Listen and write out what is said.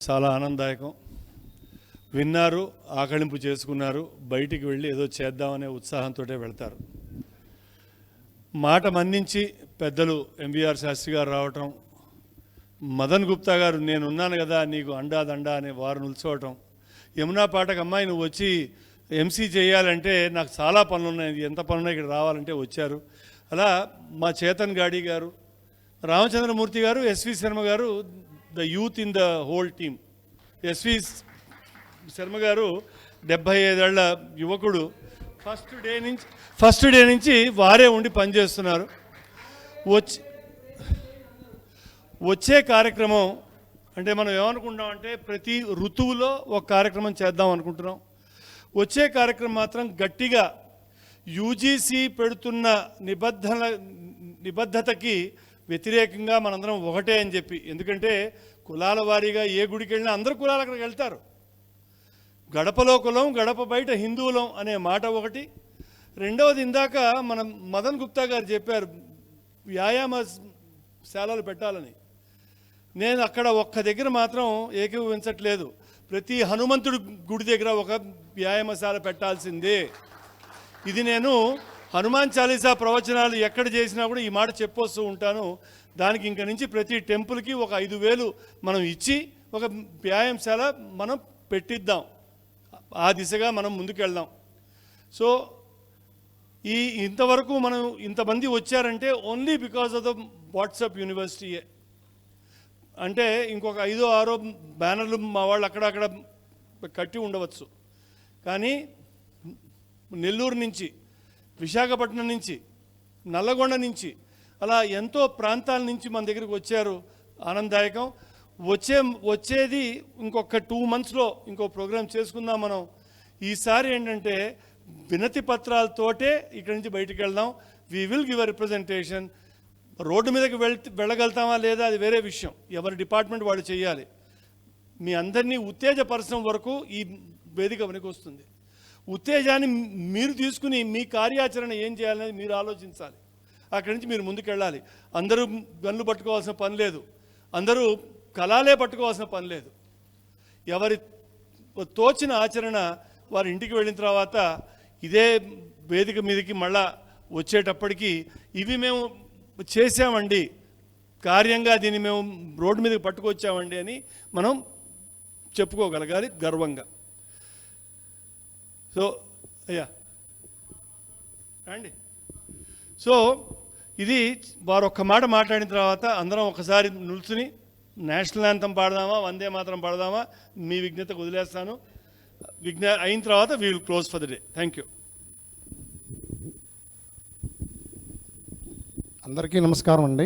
చాలా ఆనందదాయకం. విన్నారు, ఆకళింపు చేసుకున్నారు, బయటికి వెళ్ళి ఏదో చేద్దామనే ఉత్సాహంతో వెళ్తారు. మాట మన్నించి పెద్దలు ఎంబీఆర్ శాస్త్రి గారు రావటం, మదన్ గుప్తా గారు నేనున్నాను కదా నీకు అండా దండా అనే వారు నిల్చోవటం, యమునా పాఠక్ అమ్మాయి నువ్వు వచ్చి ఎంసీ చేయాలంటే నాకు చాలా పనులు ఉన్నాయి, ఎంత పనున్నాయి ఇక్కడ రావాలంటే వచ్చారు. అలా మా చేతన్ గాడి గారు, రామచంద్రమూర్తి గారు, ఎస్వి శర్మ గారు, the youth in the whole team. SV Sharma గారు 75 ఏళ్ల యువకుడు, ఫస్ట్ డే నుంచి వారే ఉండి పనిచేస్తున్నారు. వచ్చే కార్యక్రమం అంటే మనం ఏమనుకుంటామంటే ప్రతి ఋతువులో ఒక కార్యక్రమం చేద్దాం అనుకుంటున్నాం. వచ్చే కార్యక్రమం మాత్రం గట్టిగా యూజీసీ పెడుతున్న నిబద్ధతకి వ్యతిరేకంగా మనందరం ఒకటే అని చెప్పి, ఎందుకంటే కులాల వారీగా ఏ గుడికి వెళ్ళినా అందరు కులాలు అక్కడికి వెళ్తారు. గడపలో కులం, గడప బయట హిందువులం అనే మాట ఒకటి. రెండవది, ఇందాక మనం మదన్ గుప్తా గారు చెప్పారు వ్యాయామశాలలు పెట్టాలని. నేను అక్కడ ఒక్క దగ్గర మాత్రం ఏకీభవించట్లేదు. ప్రతి హనుమంతుడి గుడి దగ్గర ఒక వ్యాయామశాల పెట్టాల్సిందే. ఇది నేను హనుమాన్ చాలీసా ప్రవచనాలు ఎక్కడ చేసినా కూడా ఈ మాట చెప్పొస్తూ ఉంటాను. దానికి ఇంక నుంచి ప్రతి టెంపుల్కి ఒక 5,000 మనం ఇచ్చి ఒక వ్యాయామశాల మనం పెట్టిద్దాం. ఆ దిశగా మనం ముందుకెళ్దాం. సో ఇంతవరకు మనం ఇంతమంది వచ్చారంటే only because of the WhatsApp university. అంటే ఇంకొక 5-6 బ్యానర్లు మా వాళ్ళు అక్కడక్కడ కట్టి ఉండవచ్చు, కానీ నెల్లూరు నుంచి, విశాఖపట్నం నుంచి, నల్లగొండ నుంచి, అలా ఎంతో ప్రాంతాల నుంచి మన దగ్గరికి వచ్చారు. ఆనందదాయకం. వచ్చేది ఇంకొక 2 monthsలో ఇంకో ప్రోగ్రాం చేసుకుందాం మనం. ఈసారి ఏంటంటే వినతి పత్రాలతోటే ఇక్కడి నుంచి బయటికి వెళ్దాం. We will give a representation. Road మీదకి వెళ్ళగలుగుతామా లేదా అది వేరే విషయం, ఎవరి డిపార్ట్మెంట్ వాళ్ళు చేయాలి. మీ అందరినీ ఉత్తేజపరచడం వరకు ఈ వేదిక వస్తుంది. ఉత్తేజాన్ని మీరు తీసుకుని మీ కార్యాచరణ ఏం చేయాలనేది మీరు ఆలోచించాలి. అక్కడి నుంచి మీరు ముందుకెళ్ళాలి. అందరూ గన్లు పట్టుకోవాల్సిన పని లేదు, అందరూ కళాలే పట్టుకోవాల్సిన పని లేదు. ఎవరి తోచిన ఆచరణ వారి ఇంటికి వెళ్ళిన తర్వాత ఇదే వేదిక మీదకి మళ్ళా వచ్చేటప్పటికి ఇవి మేము చేసామండి, కార్యంగా దీన్ని మేము రోడ్డు మీదకి పట్టుకొచ్చామండి అని మనం చెప్పుకోగలగాలి గర్వంగా. సో అయ్యా రండి. సో ఇది వారు ఒక్క మాట మాట్లాడిన తర్వాత అందరం ఒకసారి నిల్చుని నేషనల్ యాంథమ్ పాడదామా, వందే మాత్రం పాడదామా, మీ విజ్ఞతకు వదిలేస్తాను. అయిన తర్వాత we will close for the day. Thank you. అందరికీ నమస్కారం అండి.